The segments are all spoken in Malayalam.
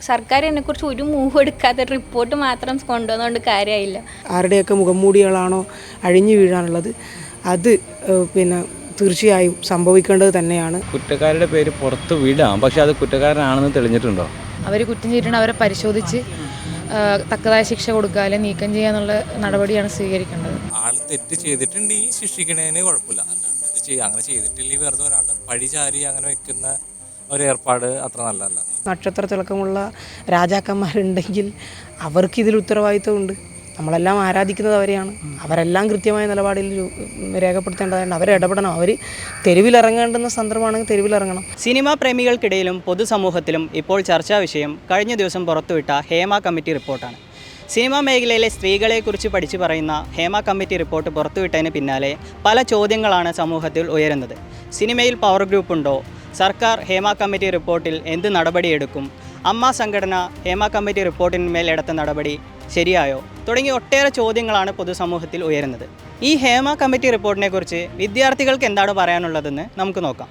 സർക്കാർ ഇതിനെക്കുറിച്ച് ഒരു മൂവ് എടുക്കാതെ റിപ്പോർട്ട് മാത്രം കൊണ്ടുവന്നുകൊണ്ട് കാര്യമായില്ല. ആരുടെയൊക്കെ മുഖംമൂടികളാണോ അഴിഞ്ഞു വീഴാനുള്ളത് അത് തീർച്ചയായും സംഭവിക്കേണ്ടത് തന്നെയാണ്. കുറ്റക്കാരുടെ പേര് പുറത്ത് വിടാം, പക്ഷെ അത് കുറ്റക്കാരനാണെന്ന് തെളിഞ്ഞിട്ടുണ്ടോ? അവർ കുറ്റം ചെയ്തിട്ടുണ്ട്, അവരെ പരിശോധിച്ച് തക്കതായ ശിക്ഷ കൊടുക്കുക, അല്ലെങ്കിൽ നീക്കം ചെയ്യാന്നുള്ള നടപടിയാണ് സ്വീകരിക്കേണ്ടത്. ആൾ തെറ്റ് ചെയ്തിട്ടുണ്ടെങ്കിൽ ശിക്ഷിക്കണേന് കുഴപ്പമില്ല, അല്ലാണ്ട് ഇത് അങ്ങനെ ചെയ്തിട്ടില്ലെങ്കിൽ വെറുതെ ഒരാളുടെ പഴി ചാരി അങ്ങനെ വെക്കുന്ന ഒരു ഏർപ്പാട് അത്ര നല്ലതല്ല. നക്ഷത്ര തിളക്കമുള്ള രാജാക്കന്മാരുണ്ടെങ്കിൽ അവർക്ക് ഇതിൽ ഉത്തരവാദിത്വമുണ്ട്. നമ്മളെല്ലാം ആരാധിക്കുന്നത് അവരെയാണ്. അവരെല്ലാം കൃത്യമായ നിലപാടിൽ രേഖപ്പെടുത്തേണ്ടതുണ്ട്. അവരിടപെടണം. അവർ തെരുവിലിറങ്ങേണ്ടുന്ന സന്ദർഭമാണെങ്കിൽ തെരുവിലിറങ്ങണം. സിനിമാ പ്രേമികൾക്കിടയിലും പൊതുസമൂഹത്തിലും ഇപ്പോൾ ചർച്ചാ വിഷയം കഴിഞ്ഞ ദിവസം പുറത്തുവിട്ട ഹേമ കമ്മിറ്റി റിപ്പോർട്ടാണ്. സിനിമാ മേഖലയിലെ സ്ത്രീകളെക്കുറിച്ച് പഠിച്ചു പറയുന്ന ഹേമ കമ്മിറ്റി റിപ്പോർട്ട് പുറത്തുവിട്ടതിന് പിന്നാലെ പല ചോദ്യങ്ങളാണ് സമൂഹത്തിൽ ഉയരുന്നത്. സിനിമയിൽ പവർ ഗ്രൂപ്പ് ഉണ്ടോ? സർക്കാർ ഹേമ കമ്മിറ്റി റിപ്പോർട്ടിൽ എന്ത് നടപടിയെടുക്കും? അമ്മ സംഘടന ഹേമ കമ്മിറ്റി റിപ്പോർട്ടിന്മേൽ എടുത്ത നടപടി ശരിയായോ? തുടങ്ങിയ ഒട്ടേറെ ചോദ്യങ്ങളാണ് പൊതുസമൂഹത്തിൽ ഉയരുന്നത്. ഈ ഹേമ കമ്മിറ്റി റിപ്പോർട്ടിനെക്കുറിച്ച് വിദ്യാർത്ഥികൾക്ക് എന്താണ് പറയാനുള്ളതെന്ന് നമുക്ക് നോക്കാം.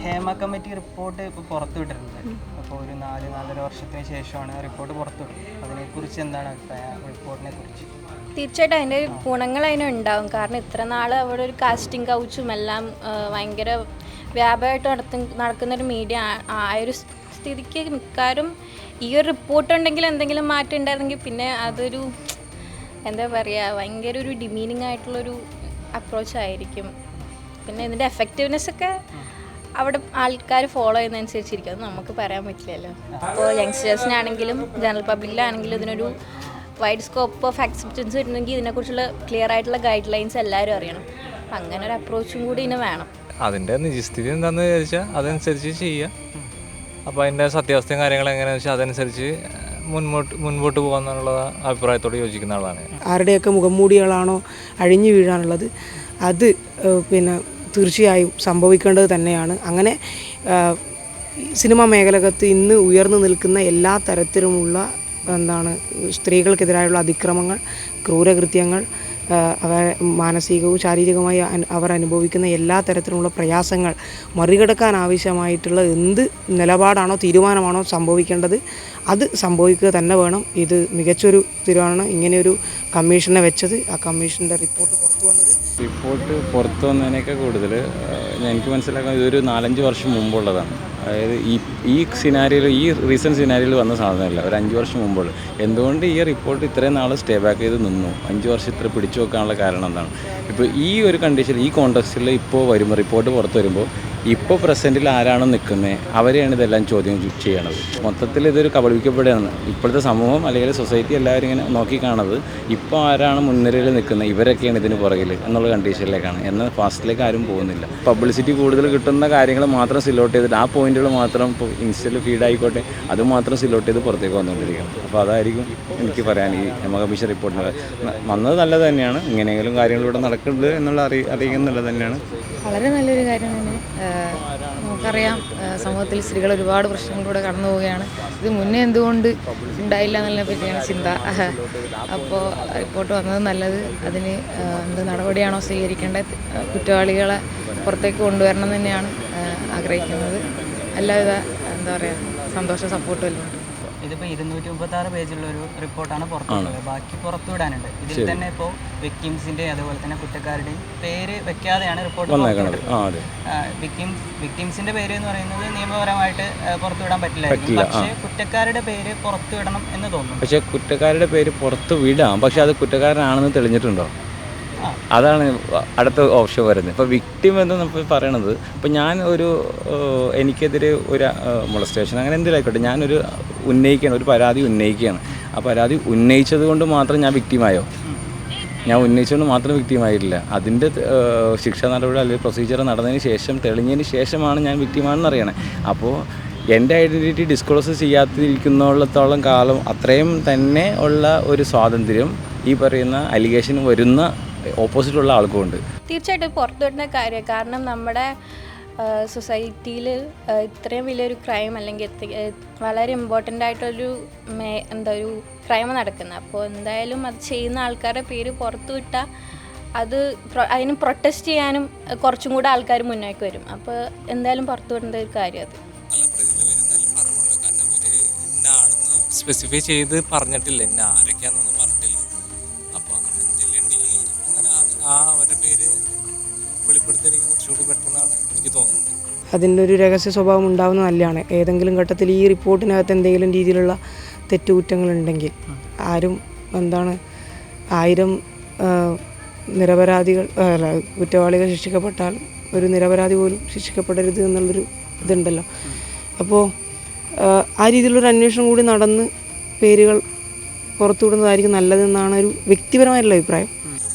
ഹേമ കമ്മിറ്റി റിപ്പോർട്ട് ഇപ്പോൾ പുറത്തുവിട്ടിട്ടുണ്ട്. അപ്പോൾ ഒരു 4-4.5 വർഷത്തിന് ശേഷമാണ് റിപ്പോർട്ട് പുറത്തുവിട്ടത്. അതിനെക്കുറിച്ച് എന്താണ് അഭിപ്രായം? റിപ്പോർട്ടിനെ കുറിച്ച് തീർച്ചയായിട്ടും അതിൻ്റെ ഗുണങ്ങൾ അതിനുണ്ടാവും. കാരണം ഇത്ര നാൾ അവിടെ ഒരു കാസ്റ്റിംഗ് കൗച്ചും എല്ലാം ഭയങ്കര വ്യാപകമായിട്ട് നടക്കുന്നൊരു മീഡിയ ആയൊരു സ്ഥിതിക്ക് മിക്കാരും ഈ ഒരു റിപ്പോർട്ട് ഉണ്ടെങ്കിൽ എന്തെങ്കിലും മാറ്റം ഉണ്ടായിരുന്നെങ്കിൽ പിന്നെ അതൊരു എന്താ പറയുക, ഭയങ്കര ഒരു ഡിമീനിങ് ആയിട്ടുള്ളൊരു അപ്രോച്ചായിരിക്കും. പിന്നെ ഇതിൻ്റെ എഫക്റ്റീവ്നെസ് ഒക്കെ അവിടെ ആൾക്കാർ ഫോളോ ചെയ്യുന്നതനുസരിച്ചിരിക്കും. അത് നമുക്ക് പറയാൻ പറ്റില്ലല്ലോ. അപ്പോൾ യങ്സ്റ്റേഴ്സിനാണെങ്കിലും ജനറൽ പബ്ലിക്കിലാണെങ്കിലും ഇതിനൊരു വൈഡ് സ്കോപ്പ് ഓഫ് അക്സെപ്റ്റൻസ് കിട്ടണമെങ്കിൽ ഇതിനെക്കുറിച്ചുള്ള ക്ലിയർ ആയിട്ടുള്ള ഗൈഡ് ലൈൻസ് എല്ലാവരും അറിയണം. അപ്പം അങ്ങനെ ഒരു അപ്രോച്ചും കൂടി ഇതിന് വേണം. അതിൻ്റെ നിജസ്ഥിതി എന്താണെന്ന് വിചാരിച്ചാൽ അതനുസരിച്ച് ചെയ്യുക. അപ്പോൾ അതിൻ്റെ സത്യാവസ്ഥയും കാര്യങ്ങളും എങ്ങനെയാണെന്ന് വെച്ചാൽ അതനുസരിച്ച് മുൻപോട്ട് പോകാന്നുള്ള അഭിപ്രായത്തോട് യോജിക്കുന്ന ആളാണ്. ആരുടെയൊക്കെ മുഖംമൂടികളാണോ അഴിഞ്ഞു വീഴാനുള്ളത് അത് തീർച്ചയായും സംഭവിക്കേണ്ടത് തന്നെയാണ്. അങ്ങനെ സിനിമാ മേഖലകത്ത് ഇന്ന് ഉയർന്നു നിൽക്കുന്ന എല്ലാ തരത്തിലുമുള്ള സ്ത്രീകൾക്കെതിരായുള്ള അതിക്രമങ്ങൾ, ക്രൂരകൃത്യങ്ങൾ, മാനസികവും ശാരീരികമായി അവർ അനുഭവിക്കുന്ന എല്ലാ തരത്തിലുമുള്ള പ്രയാസങ്ങൾ മറികടക്കാൻ ആവശ്യമായിട്ടുള്ള എന്ത് നിലപാടാണോ തീരുമാനമാണോ സംഭവിക്കേണ്ടത് അത് സംഭവിക്കുക തന്നെ വേണം. ഇത് മികച്ചൊരു തീരുമാനമാണ് ഇങ്ങനെയൊരു കമ്മീഷനെ വെച്ചത്. ആ കമ്മീഷൻ്റെ റിപ്പോർട്ട് പുറത്തു വന്നതിനേക്കാൾ കൂടുതൽ എനിക്ക് മനസ്സിലാക്കാൻ ഇതൊരു 4-5 വർഷം മുമ്പുള്ളതാണ്. അതായത് ഈ സിനാരിയിൽ, ഈ റീസെൻറ്റ് സിനാരിയിൽ വന്ന സാധനമല്ല, ഒരു 5 വർഷം മുമ്പുള്ള. എന്തുകൊണ്ട് ഈ റിപ്പോർട്ട് ഇത്രയും നാൾ സ്റ്റേ ബാക്ക് ചെയ്ത് നിന്നു? 5 വർഷം ഇത്ര പിടിച്ചു വെക്കാനുള്ള കാരണം എന്താണ്? ഇപ്പോൾ ഈ ഒരു കണ്ടീഷൻ, ഈ കോണ്ടെക്സ്റ്റിൽ ഇപ്പോൾ റിപ്പോർട്ട് പുറത്ത് വരുമ്പോൾ ഇപ്പോൾ പ്രസൻറ്റിൽ ആരാണോ നിൽക്കുന്നത് അവരെയാണ് ഇതെല്ലാം ചോദ്യം ചെയ്യണത്. മൊത്തത്തിൽ ഇതൊരു കബളിക്കപ്പെടുകയാണ് ഇപ്പോഴത്തെ സമൂഹം, അല്ലെങ്കിൽ സൊസൈറ്റി എല്ലാവരും ഇങ്ങനെ നോക്കിക്കാണത്. ഇപ്പോൾ ആരാണ് മുൻനിരയിൽ നിൽക്കുന്നത്, ഇവരൊക്കെയാണ് ഇതിന് പുറകിൽ എന്നുള്ള കണ്ടീഷനിലേക്കാണ്. എന്നാൽ ഫാസ്റ്റിലേക്ക് ആരും പോകുന്നില്ല. പബ്ലിസിറ്റി കൂടുതൽ കിട്ടുന്ന കാര്യങ്ങൾ മാത്രം സിലോട്ട് ചെയ്തിട്ട് ആ പോയിന്റുകൾ മാത്രം ഇപ്പോൾ ഇൻസ്റ്റയിൽ ഫീഡായിക്കോട്ടെ അത് മാത്രം സിലോട്ട് ചെയ്ത് പുറത്തേക്ക് വന്നുകൊണ്ടിരിക്കുന്നത്. അപ്പോൾ അതായിരിക്കും എനിക്ക് പറയാൻ ഈ ഹേമ കമ്മീഷൻ റിപ്പോർട്ടിന് വന്നത് നല്ലത് തന്നെയാണ്. ഇങ്ങനെയെങ്കിലും കാര്യങ്ങളിലൂടെ നടക്കുന്നത് എന്നുള്ള അറിയിക്കുന്നത് നല്ലത് തന്നെയാണ്. വളരെ നല്ലൊരു കാര്യം തന്നെ. നമുക്കറിയാം, സമൂഹത്തിൽ സ്ത്രീകൾ ഒരുപാട് പ്രശ്നങ്ങളിലൂടെ കടന്നു പോവുകയാണ്. ഇത് മുന്നേ എന്തുകൊണ്ട് ഉണ്ടായില്ല എന്നതിനെ പറ്റിയാണ് ചിന്ത. അപ്പോൾ റിപ്പോർട്ട് വന്നത് നല്ലത്. അതിന് എന്ത് നടപടിയാണോ സ്വീകരിക്കേണ്ടത്, കുറ്റവാളികളെ പുറത്തേക്ക് കൊണ്ടുവരണം തന്നെയാണ് ആഗ്രഹിക്കുന്നത്. എല്ലാവിധ സന്തോഷ സപ്പോർട്ടും എല്ലാം ഉണ്ട്. ഇതിപ്പോൾ 236 പേജുള്ള ഒരു റിപ്പോർട്ടാണ് പുറത്തുവിടുന്നത്. ബാക്കി പുറത്തുവിടാനുണ്ട്. ഇതിൽ തന്നെ ഇപ്പോൾ വിക്ടിംസിൻ്റെ അതുപോലെ തന്നെ കുറ്റക്കാരുടെയും പേര് വെക്കാതെയാണ് റിപ്പോർട്ട് പുറത്തുവിടുന്നത്. വിക്ടിംസിൻ്റെ പേര് എന്ന് പറയുന്നത് നിയമപരമായിട്ട് പുറത്തുവിടാൻ പറ്റില്ലായിരിക്കും. പക്ഷേ കുറ്റക്കാരുടെ പേര് പുറത്തുവിടണം എന്ന് തോന്നുന്നു. പക്ഷേ കുറ്റക്കാരുടെ പേര് പുറത്ത് വിടാം, പക്ഷെ അത് കുറ്റക്കാരനാണെന്ന് തെളിഞ്ഞിട്ടുണ്ടോ? അതാണ് അടുത്ത ഓപ്ഷൻ വരുന്നത്. ഇപ്പോൾ വിക്ടിം എന്ന് നമ്മൾ പറയണത്, ഇപ്പോൾ ഞാൻ എനിക്കെതിരെ ഒരു മൊളസ്റ്റേഷൻ അങ്ങനെ എന്തിലായിക്കോട്ടെ ഞാനൊരു ഒരു പരാതി ഉന്നയിക്കുകയാണ്. ആ പരാതി ഉന്നയിച്ചത് കൊണ്ട് മാത്രം ഞാൻ വിക്ടിമായോ? ഞാൻ ഉന്നയിച്ചുകൊണ്ട് മാത്രം വിക്ടിമായിട്ടില്ല. അതിൻ്റെ ശിക്ഷാ നടപടി അല്ലെങ്കിൽ പ്രൊസീജിയർ നടന്നതിന് ശേഷം, തെളിഞ്ഞതിന് ശേഷമാണ് ഞാൻ വിക്ടിമാണെന്ന് അറിയണേ. അപ്പോൾ എൻ്റെ ഐഡൻറ്റിറ്റി ഡിസ്ക്ലോസ് ചെയ്യാതിരിക്കുന്നിടത്തോളം കാലം അത്രയും തന്നെ ഉള്ള ഒരു സ്വാതന്ത്ര്യം ഈ പറയുന്ന അലിഗേഷൻ വരുന്ന ഓപ്പോസിറ്റുള്ള ആൾക്കുമുണ്ട്. തീർച്ചയായിട്ടും പുറത്തുവിടുന്ന കാര്യം. കാരണം നമ്മുടെ സൊസൈറ്റിയിൽ ഇത്രയും വലിയൊരു ക്രൈം അല്ലെങ്കിൽ വളരെ ഇമ്പോർട്ടൻ്റ് ആയിട്ടൊരു ഒരു ക്രൈം നടക്കുന്നത്. അപ്പോൾ എന്തായാലും അത് ചെയ്യുന്ന ആൾക്കാരുടെ പേര് പുറത്തു വിട്ടാൽ അതിന് പ്രൊട്ടസ്റ്റ് ചെയ്യാനും കുറച്ചും കൂടെ ആൾക്കാർ മുന്നേക്ക് വരും. അപ്പോൾ എന്തായാലും പുറത്തു വിടേണ്ട ഒരു കാര്യം അത്. സ്പെസിഫൈ ചെയ്ത് പറഞ്ഞിട്ടില്ല, എന്നെ ആരൊക്കെയാണെന്നൊന്നും പറഞ്ഞിട്ടില്ല. അപ്പോൾ അങ്ങനെ എന്തെങ്കിലും ഉണ്ടെങ്കിൽ അങ്ങനെ അവരുടെ പേര് വെളിപ്പെടുത്തിയെങ്കിൽ കുറച്ചുകൂടി പെട്ടെന്നാണ് എനിക്ക് തോന്നുന്നത്. അതിൻ്റെ ഒരു രഹസ്യ സ്വഭാവം ഉണ്ടാവുന്നത് നല്ലതാണ്. ഏതെങ്കിലും ഘട്ടത്തിൽ ഈ റിപ്പോർട്ടിനകത്ത് എന്തെങ്കിലും രീതിയിലുള്ള തെറ്റുകുറ്റങ്ങളുണ്ടെങ്കിൽ ആരും 1000 നിരപരാധികൾ കുറ്റവാളികൾ ശിക്ഷിക്കപ്പെട്ടാൽ ഒരു നിരപരാധി പോലും ശിക്ഷിക്കപ്പെടരുത് എന്നുള്ളൊരു ഇതുണ്ടല്ലോ. അപ്പോൾ ആ രീതിയിലുള്ളൊരു അന്വേഷണം കൂടി നടന്ന് പേരുകൾ പുറത്തുവിടുന്നതായിരിക്കും നല്ലതെന്നാണ് ഒരു വ്യക്തിപരമായിട്ടുള്ള അഭിപ്രായം.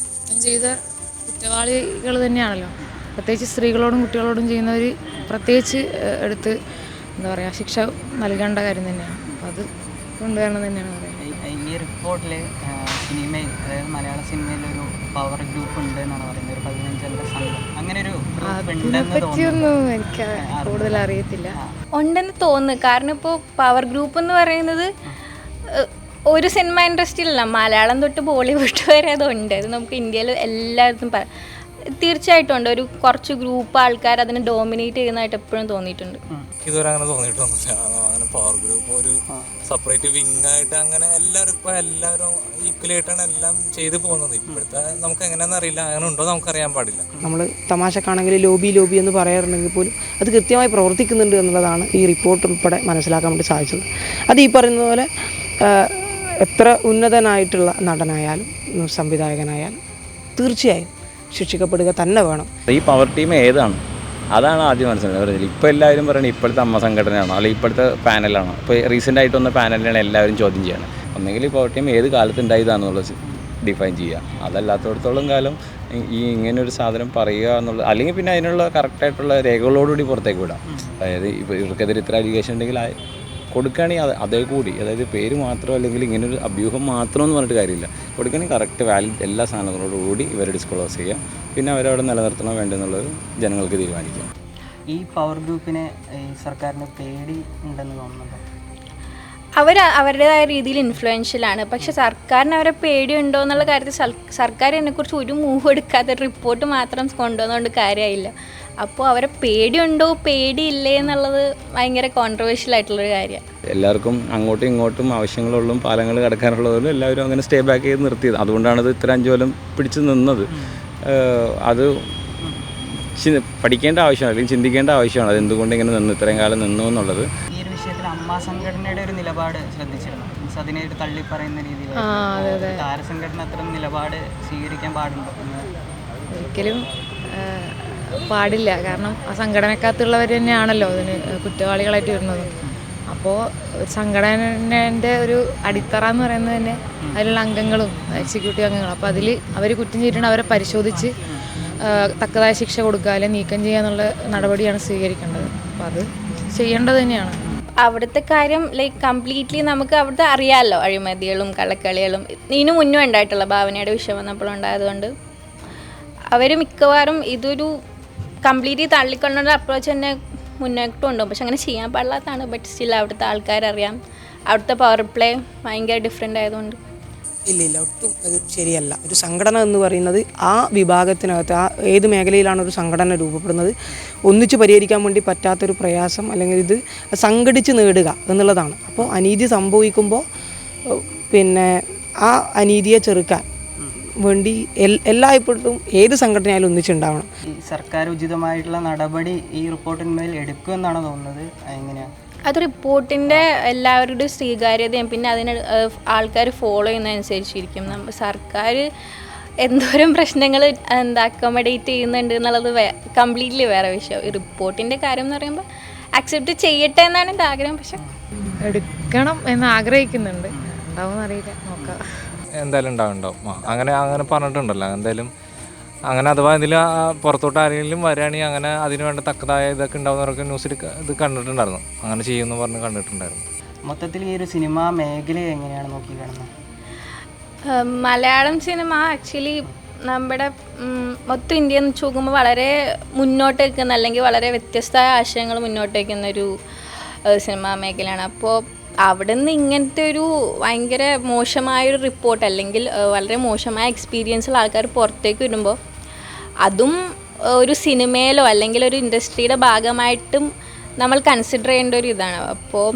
ചെയ്ത കുറ്റവാളികൾ തന്നെയാണല്ലോ, പ്രത്യേകിച്ച് സ്ത്രീകളോടും കുട്ടികളോടും ചെയ്യുന്നവർ പ്രത്യേകിച്ച് എടുത്ത് എന്താ പറയുക ശിക്ഷ നൽകേണ്ട കാര്യം തന്നെയാണ്. അത് കൊണ്ടുവരണം തന്നെയാണ് പറയുന്നത്. ഈ റിപ്പോർട്ടിൽ സിനിമയിൽ, അതായത് മലയാള സിനിമയിൽ ഒരു പവർ ഗ്രൂപ്പ് ഉണ്ട് എന്നാണ് പറയുന്നത്, ഒരു 15 സംഘം, അങ്ങനെ ഒരു അതിനെപ്പറ്റിയൊന്നും എനിക്ക് കൂടുതൽ അറിയത്തില്ല. ഉണ്ടെന്ന് തോന്നുന്നു. കാരണം ഇപ്പോൾ പവർ ഗ്രൂപ്പ് എന്ന് പറയുന്നത് ഒരു സിനിമ ഇൻഡസ്ട്രിയിലല്ല, മലയാളം തൊട്ട് ബോളിവുഡ് വരെ അതുണ്ട്. അത് നമുക്ക് ഇന്ത്യയിൽ എല്ലായിടത്തും തീർച്ചയായിട്ടും ഉണ്ട്. ഒരു കുറച്ച് ഗ്രൂപ്പ് ആൾക്കാർ അതിനെ ഡോമിനേറ്റ് ചെയ്യുന്നതായിട്ട് എപ്പോഴും തോന്നിയിട്ടുണ്ട്. ഇതുവരെ അങ്ങനെ തോന്നിയിട്ടൊന്നുമില്ല. അങ്ങനെ പവർ ഗ്രൂപ്പ് ഒരു സെപ്പറേറ്റ് വിങ് ആയിട്ട് അങ്ങനെ എല്ലാവരും ഈക്വലായിട്ടാണ് എല്ലാം ചെയ്തു പോകുന്നത്. ഇപ്പോഴത്തെ നമുക്ക് എങ്ങനെയാണെന്ന് അറിയില്ല, അങ്ങനെ ഉണ്ടോ നമുക്കറിയാൻ പാടില്ല. നമ്മൾ തമാശക്കാണെങ്കിൽ ലോബി എന്ന് പറയാറുണ്ടെങ്കിൽ പോലും അത് കൃത്യമായി പ്രവർത്തിക്കുന്നുണ്ട് എന്നുള്ളതാണ് ഈ റിപ്പോർട്ട് ഉൾപ്പെടെ മനസ്സിലാക്കാൻ വേണ്ടി സാധിച്ചത്. അത് ഈ പറയുന്നത് പോലെ എത്ര ഉന്നതനായിട്ടുള്ള നടനായാലും സംവിധായകനായാലും തീർച്ചയായും ശിക്ഷിക്കപ്പെടുക തന്നെ വേണം. ഈ പവർ ടീം ഏതാണ്, അതാണ് ആദ്യം മനസ്സിലാക്കുന്നത്. ഇപ്പോൾ എല്ലാവരും പറയുന്നത് ഇപ്പോഴത്തെ അമ്മ സംഘടനയാണോ അല്ലെങ്കിൽ ഇപ്പോഴത്തെ പാനലാണോ? ഇപ്പോൾ റീസെൻ്റ് ആയിട്ട് വന്ന പാനലിനാണ് എല്ലാവരും ചോദ്യം ചെയ്യണം. ഒന്നെങ്കിൽ ഈ പവർ ടീം ഏത് കാലത്ത് ഉണ്ടായതാണെന്നുള്ളത് ഡിഫൈൻ ചെയ്യുക. അതല്ലാത്തടത്തോളം കാലം ഇങ്ങനൊരു സാധനം പറയുക എന്നുള്ളത്, അല്ലെങ്കിൽ പിന്നെ അതിനുള്ള കറക്റ്റായിട്ടുള്ള രേഖകളോടുകൂടി പുറത്തേക്ക് വിടാം. അതായത് ഇപ്പോൾ ഇവർക്കെതിരെ ഇത്ര അലിഗേഷൻ ഉണ്ടെങ്കിൽ കൊടുക്കുകയാണെങ്കിൽ അതേ കൂടി, അതായത് പേര് മാത്രം അല്ലെങ്കിൽ ഇങ്ങനൊരു അഭ്യൂഹം മാത്രം എന്ന് പറഞ്ഞിട്ട് കാര്യമില്ല. കൊടുക്കുകയാണെങ്കിൽ കറക്റ്റ് വാലിഡ് എല്ലാ സാധനങ്ങളോടുകൂടി ഇവരെ ഡിസ്ക്ലോസ് ചെയ്യുക, പിന്നെ അവരവിടെ നിലനിർത്തണോ വേണ്ടെന്നുള്ളത് ജനങ്ങൾക്ക് തീരുമാനിക്കാം. ഈ പവർ ഗ്രൂപ്പിനെ ഈ സർക്കാരിന് പേടി ഉണ്ടെന്ന് തോന്നുന്നുണ്ടോ? അവരുടേതായ രീതിയിൽ ഇൻഫ്ലുവൻഷ്യലാണ്. പക്ഷെ സർക്കാരിന് അവരെ പേടിയുണ്ടോ എന്നുള്ള കാര്യത്തിൽ സർക്കാർ ഇതിനെക്കുറിച്ച് ഒരു മൂവ് എടുക്കാതെ റിപ്പോർട്ട് മാത്രം കൊണ്ടുവന്നുകൊണ്ട് കാര്യമായില്ല. അപ്പോൾ അവരെ പേടിയുണ്ടോ പേടിയില്ലേ എന്നുള്ളത് ഭയങ്കര കോൺട്രവേഴ്ഷ്യൽ ആയിട്ടുള്ളൊരു കാര്യമാണ്. എല്ലാവർക്കും അങ്ങോട്ടും ഇങ്ങോട്ടും ആവശ്യങ്ങളുള്ള പാലങ്ങൾ കടക്കാനുള്ളതും എല്ലാവരും അങ്ങനെ സ്റ്റേ ബാക്ക് ചെയ്ത് നിർത്തിയത്. അതുകൊണ്ടാണ് ഇത് ഇത്ര 5 കൊല്ലം പിടിച്ച് നിന്നത്. അത് പഠിക്കേണ്ട ആവശ്യമാണ്, അല്ലെങ്കിൽ ചിന്തിക്കേണ്ട ആവശ്യമാണ് അത് എന്തുകൊണ്ട് ഇങ്ങനെ നിന്ന് ഇത്രയും കാലം നിന്നു എന്നുള്ളത്. ഈ ഒരു വിഷയത്തിൽ അമ്മ സംഘടനയുടെ ഒരു നിലപാട് ശ്രദ്ധിച്ചിരുന്നു. അതിനെ ഒരു തള്ളി പറയുന്ന രീതിയിൽ താരസംഘടന അത്തരം നിലപാട് സ്വീകരിക്കാൻ പാടുണ്ടോ? ഒരിക്കലും പാടില്ല. കാരണം ആ സംഘടനക്കകത്തുള്ളവർ തന്നെയാണല്ലോ അതിന് കുറ്റവാളികളായിട്ട് വരുന്നത്. അപ്പോൾ ഒരു സംഘടനേൻ്റെ ഒരു അടിത്തറ എന്ന് പറയുന്നത് തന്നെ അതിലുള്ള അംഗങ്ങളും എക്സിക്യൂട്ടീവ് അംഗങ്ങളും. അപ്പോൾ അതിൽ അവർ കുറ്റം ചെയ്തിട്ടുണ്ട്, അവരെ പരിശോധിച്ച് തക്കതായ ശിക്ഷ കൊടുക്കുക, അല്ലെങ്കിൽ നീക്കം ചെയ്യുക എന്നുള്ള നടപടിയാണ് സ്വീകരിക്കേണ്ടത്. അപ്പോൾ അത് ചെയ്യേണ്ടത് തന്നെയാണ്. അവിടുത്തെ കാര്യം കംപ്ലീറ്റ്ലി നമുക്ക് അവിടുത്തെ അറിയാമല്ലോ, അഴിമതികളും കള്ളക്കളികളും ഇതിനു മുന്നേ ഉണ്ടായിട്ടുള്ള ഭാവനയുടെ വിഷയം വന്നപ്പോൾ ഉണ്ടായതുകൊണ്ട് അവർ മിക്കവാറും ഇതൊരു കംപ്ലീറ്റ്ലി തള്ളിക്കൊണ്ടുള്ള അപ്രോച്ച് തന്നെ മുന്നോട്ടും ഉണ്ടാവും. പക്ഷെ അങ്ങനെ ചെയ്യാൻ പാടില്ലാത്തതാണ്. ബട്ട് സ്റ്റിൽ അവിടുത്തെ ആൾക്കാരറിയാം, അവിടുത്തെ പവർ പ്ലേ ഭയങ്കര ഡിഫറെൻ്റ് ആയതുകൊണ്ട്. ഇല്ല, ഒട്ടും അത് ശരിയല്ല. ഒരു സംഘടന എന്ന് പറയുന്നത് ആ വിഭാഗത്തിനകത്ത് ഏത് മേഖലയിലാണ് ഒരു സംഘടന രൂപപ്പെടുന്നത് ഒന്നിച്ച് പരിഹരിക്കാൻ വേണ്ടി പറ്റാത്തൊരു പ്രയാസം അല്ലെങ്കിൽ ഇത് സംഘടിച്ച് നേടുക എന്നുള്ളതാണ്. അപ്പോൾ അനീതി സംഭവിക്കുമ്പോൾ പിന്നെ ആ അനീതിയെ ചെറുക്കാൻ വേണ്ടി എല്ലായ്പ്പോഴും ഏത് സംഘടനയായാലും ഒന്നിച്ചുണ്ടാവണം. ഈ സർക്കാർ ഉചിതമായിട്ടുള്ള നടപടി ഈ റിപ്പോർട്ടിന്മേൽ എടുക്കുമെന്നാണ് തോന്നുന്നത്. എങ്ങനെയാണ് അത് റിപ്പോർട്ടിൻ്റെ എല്ലാവരുടെയും സ്വീകാര്യതയും പിന്നെ അതിന് ആൾക്കാർ ഫോളോ ചെയ്യുന്നതനുസരിച്ചിരിക്കും. സർക്കാർ എന്തോരം പ്രശ്നങ്ങൾ അക്കോമഡേറ്റ് ചെയ്യുന്നുണ്ട് എന്നുള്ളത് കംപ്ലീറ്റ്ലി വേറെ വിഷയം. ഈ റിപ്പോർട്ടിൻ്റെ കാര്യം എന്ന് പറയുമ്പോൾ അക്സെപ്റ്റ് ചെയ്യട്ടെ എന്നാണ് എൻ്റെ ആഗ്രഹം. പക്ഷെ എടുക്കണം എന്ന് ആഗ്രഹിക്കുന്നുണ്ട്, ഉണ്ടാവും അറിയില്ല, നോക്കാം. എന്തായാലും ഉണ്ടാവും. അങ്ങനെ പറഞ്ഞിട്ടുണ്ടല്ലോ. എന്തായാലും അങ്ങനെ അഥവാ ഇതിൽ പുറത്തോട്ട് ആരെങ്കിലും വരികയാണെങ്കിൽ അങ്ങനെ അതിന് വേണ്ട തക്കതായ ഇതൊക്കെ ഉണ്ടാവുന്നവരൊക്കെ ന്യൂസിൽ ഇത് കണ്ടിട്ടുണ്ടായിരുന്നു. അങ്ങനെ ചെയ്യുമെന്ന് പറഞ്ഞ് കണ്ടിട്ടുണ്ടായിരുന്നു. മൊത്തത്തിൽ ഈ ഒരു സിനിമാ മേഖലയെ എങ്ങനെയാണ് നോക്കി കാണുന്നത്? മലയാളം സിനിമ ആക്ച്വലി നമ്മുടെ മൊത്തം ഇന്ത്യ എന്ന് വെച്ച് നോക്കുമ്പോൾ വളരെ മുന്നോട്ട് വയ്ക്കുന്ന അല്ലെങ്കിൽ വളരെ വ്യത്യസ്തമായ ആശയങ്ങൾ മുന്നോട്ട് വയ്ക്കുന്നൊരു സിനിമാ മേഖലയാണ്. അപ്പോൾ അവിടെ നിന്ന് ഇങ്ങനത്തെ ഒരു ഭയങ്കര മോശമായൊരു റിപ്പോർട്ട് അല്ലെങ്കിൽ വളരെ മോശമായ എക്സ്പീരിയൻസുള്ള ആൾക്കാർ പുറത്തേക്ക് വരുമ്പോൾ അതും ഒരു സിനിമയിലോ അല്ലെങ്കിൽ ഒരു ഇൻഡസ്ട്രിയുടെ ഭാഗമായിട്ടും നമ്മൾ കൺസിഡർ ചെയ്യേണ്ട ഒരു ഇതാണ്. അപ്പോൾ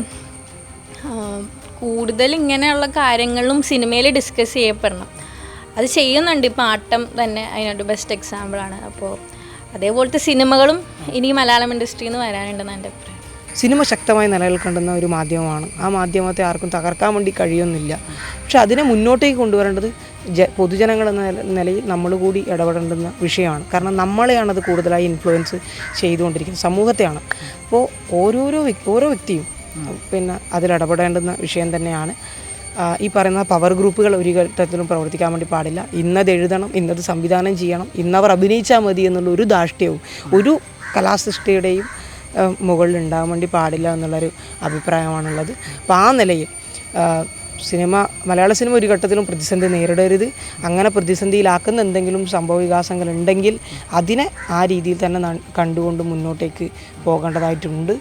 കൂടുതൽ ഇങ്ങനെയുള്ള കാര്യങ്ങളും സിനിമയിൽ ഡിസ്കസ് ചെയ്യപ്പെടണം. അത് ചെയ്യുന്നുണ്ട്. ഇപ്പോൾ ആട്ടം തന്നെ അതിനൊരു ബെസ്റ്റ് എക്സാമ്പിളാണ്. അപ്പോൾ അതേപോലത്തെ സിനിമകളും ഇനി മലയാളം ഇൻഡസ്ട്രിയിൽ നിന്ന് വരാനുണ്ടെന്ന് എൻ്റെ അഭിപ്രായം. സിനിമ ശക്തമായി നിലനിൽക്കേണ്ടുന്ന ഒരു മാധ്യമമാണ്. ആ മാധ്യമത്തെ ആർക്കും തകർക്കാൻ വേണ്ടി കഴിയുന്നില്ല. പക്ഷെ അതിനെ മുന്നോട്ടേക്ക് കൊണ്ടുവരേണ്ടത് പൊതുജനങ്ങളെന്ന നിലയിൽ നമ്മൾ കൂടി ഇടപെടേണ്ടുന്ന വിഷയമാണ്. കാരണം നമ്മളെയാണത് കൂടുതലായി ഇൻഫ്ലുവൻസ് ചെയ്തുകൊണ്ടിരിക്കുന്നത്, സമൂഹത്തെയാണ്. അപ്പോൾ ഓരോ വ്യക്തിയും പിന്നെ അതിലിടപെടേണ്ടുന്ന വിഷയം തന്നെയാണ്. ഈ പറയുന്ന പവർ ഗ്രൂപ്പുകൾ ഒരു ഘട്ടത്തിലും പ്രവർത്തിക്കാൻ വേണ്ടി പാടില്ല. ഇന്നത് എഴുതണം, ഇന്നത് സംവിധാനം ചെയ്യണം, ഇന്നവർ അഭിനയിച്ചാൽ മതി എന്നുള്ള ഒരു ധാർഷ്ട്യവും ഒരു കലാസൃഷ്ടിയുടെയും മുകളിൽ ഉണ്ടാകാൻ വേണ്ടി പാടില്ല എന്നുള്ളൊരു അഭിപ്രായമാണുള്ളത്. അപ്പോൾ ആ നിലയിൽ മലയാള സിനിമ ഒരു ഘട്ടത്തിലും പ്രതിസന്ധി നേരിടരുത്. അങ്ങനെ പ്രതിസന്ധിയിലാക്കുന്ന എന്തെങ്കിലും സംഭവ വികാസങ്ങൾ ഉണ്ടെങ്കിൽ അതിനെ ആ രീതിയിൽ തന്നെ കണ്ടുകൊണ്ട് മുന്നോട്ടേക്ക് പോകേണ്ടതായിട്ടുണ്ട്.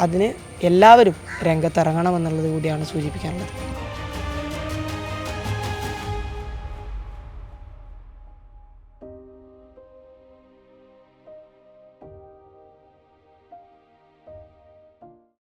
അതിന് എല്ലാവരും രംഗത്തിറങ്ങണമെന്നുള്ളത് കൂടിയാണ് സൂചിപ്പിക്കാനുള്ളത്.